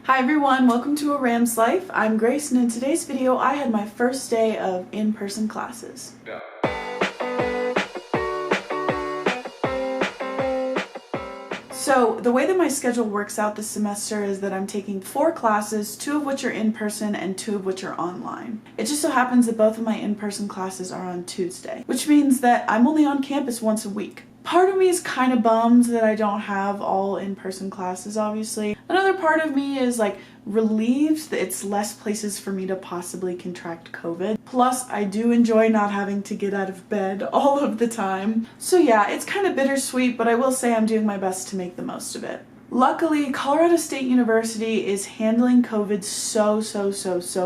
Hi everyone, welcome to A Ram's Life. I'm Grace, and in today's video I had my first day of in-person classes. So the way that my schedule works out this semester is that I'm taking 4 classes, 2 of which are in person and 2 of which are online. It just so happens that both of my in-person classes are on Tuesday, which means that I'm only on campus once a week. Part of me is kind of bummed that I don't have all in-person classes, obviously. Another part of me is relieved that it's less places for me to possibly contract COVID. Plus, I do enjoy not having to get out of bed all of the time. So yeah, it's kind of bittersweet, but I will say I'm doing my best to make the most of it. Luckily, Colorado State University is handling COVID so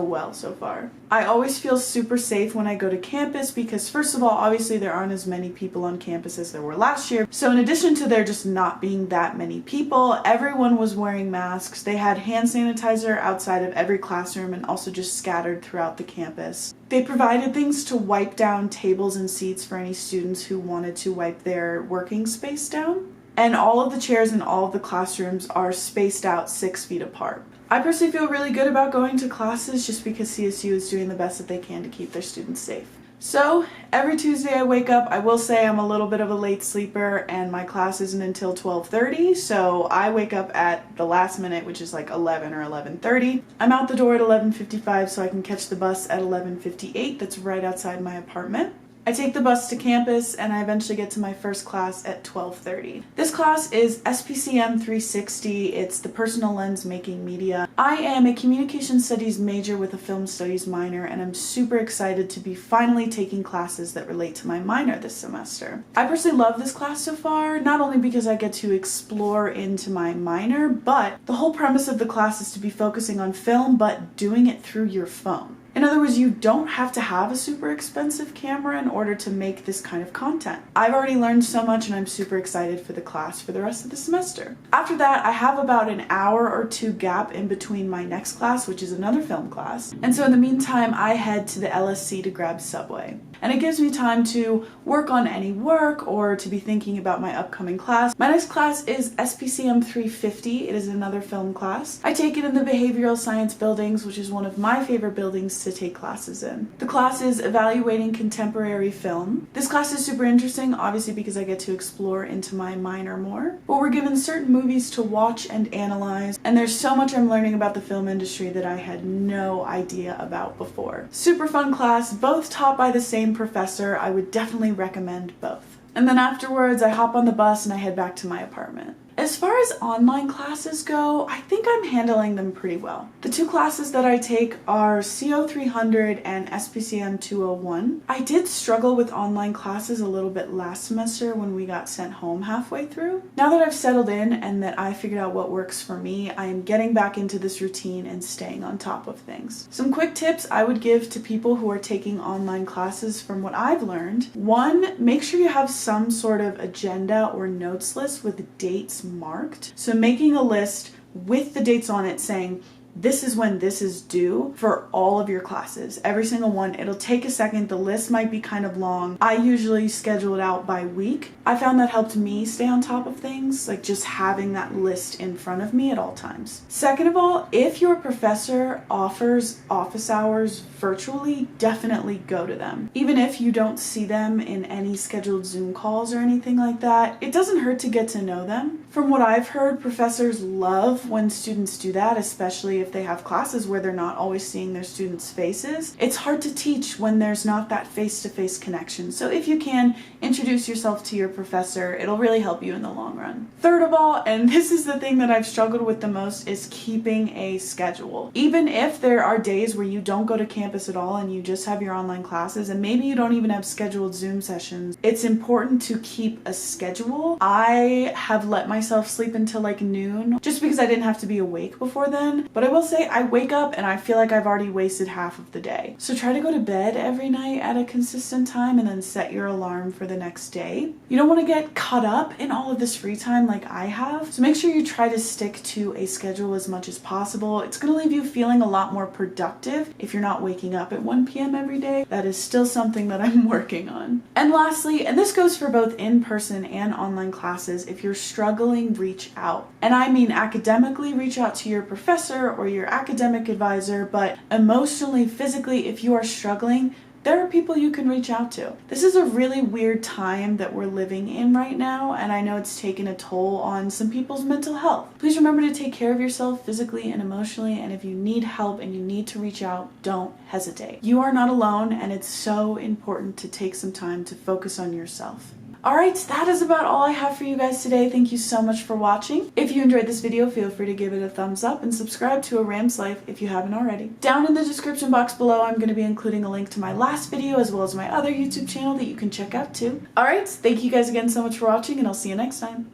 well so far. I always feel super safe when I go to campus because, first of all, obviously there aren't as many people on campus as there were last year. So in addition to there just not being that many people, everyone was wearing masks. They had hand sanitizer outside of every classroom and also just scattered throughout the campus. They provided things to wipe down tables and seats for any students who wanted to wipe their working space down. And all of the chairs in all of the classrooms are spaced out 6 feet apart. I personally feel really good about going to classes just because CSU is doing the best that they can to keep their students safe. So every Tuesday I wake up. I will say I'm a little bit of a late sleeper and my class isn't until 12:30, so I wake up at the last minute, which is 11 or 11:30. I'm out the door at 11:55 so I can catch the bus at 11:58 that's right outside my apartment. I take the bus to campus and I eventually get to my first class at 12:30. This class is Spcm 360. It's the personal lens making media. I am a communication studies major with a film studies minor, and I'm super excited to be finally taking classes that relate to my minor this semester. I personally love this class so far, not only because I get to explore into my minor, but the whole premise of the class is to be focusing on film but doing it through your phone. In other words, you don't have to have a super expensive camera in order to make this kind of content. I've already learned so much and I'm super excited for the class for the rest of the semester. After that, I have about an hour or 2 gap in between my next class, which is another film class. And so in the meantime, I head to the LSC to grab Subway. And it gives me time to work on any work or to be thinking about my upcoming class. My next class is Spcm 350. It is another film class. I take it in the Behavioral Science buildings, which is one of my favorite buildings to take classes in. The class is Evaluating Contemporary Film. This class is super interesting, obviously because I get to explore into my minor more. But we're given certain movies to watch and analyze, and there's so much I'm learning about the film industry that I had no idea about before. Super fun class, both taught by the same professor. I would definitely recommend both. And then afterwards, I hop on the bus and I head back to my apartment. As far as online classes go, I think I'm handling them pretty well. The 2 classes that I take are CO 300 and Spcm 201. I did struggle with online classes a little bit last semester when we got sent home halfway through. Now that I've settled in and that I figured out what works for me, I am getting back into this routine and staying on top of things. Some quick tips I would give to people who are taking online classes from what I've learned. 1, make sure you have some sort of agenda or notes list with dates marked. So making a list with the dates on it saying, this is when this is due for all of your classes, every single one. It'll take a second. The list might be kind of long. I usually schedule it out by week. I found that helped me stay on top of things, just having that list in front of me at all times. Second of all, if your professor offers office hours virtually, definitely go to them. Even if you don't see them in any scheduled Zoom calls or anything like that, it doesn't hurt to get to know them. From what I've heard, professors love when students do that, especially if they have classes where they're not always seeing their students' faces. It's hard to teach when there's not that face-to-face connection. So if you can, introduce yourself to your professor. It'll really help you in the long run. Third of all, and this is the thing that I've struggled with the most, is keeping a schedule. Even if there are days where you don't go to campus at all and you just have your online classes, and maybe you don't even have scheduled Zoom sessions, it's important to keep a schedule. I have let myself sleep until noon just because I didn't have to be awake before then, but I will say I wake up and I feel like I've already wasted half of the day. So try to go to bed every night at a consistent time and then set your alarm for the next day. You don't want to get caught up in all of this free time like I have. So make sure you try to stick to a schedule as much as possible. It's going to leave you feeling a lot more productive if you're not waking up at 1 p.m. every day. That is still something that I'm working on. And lastly, and this goes for both in-person and online classes, if you're struggling, reach out. And I mean academically, reach out to your professor or your academic advisor, but emotionally, physically, if you are struggling, there are people you can reach out to. This is a really weird time that we're living in right now, and I know it's taken a toll on some people's mental health. Please remember to take care of yourself physically and emotionally, and if you need help and you need to reach out, don't hesitate. You are not alone, and it's so important to take some time to focus on yourself. Alright, that is about all I have for you guys today. Thank you so much for watching. If you enjoyed this video, feel free to give it a thumbs up and subscribe to A Ram's Life if you haven't already. Down in the description box below, I'm going to be including a link to my last video as well as my other YouTube channel that you can check out too. Alright, thank you guys again so much for watching, and I'll see you next time.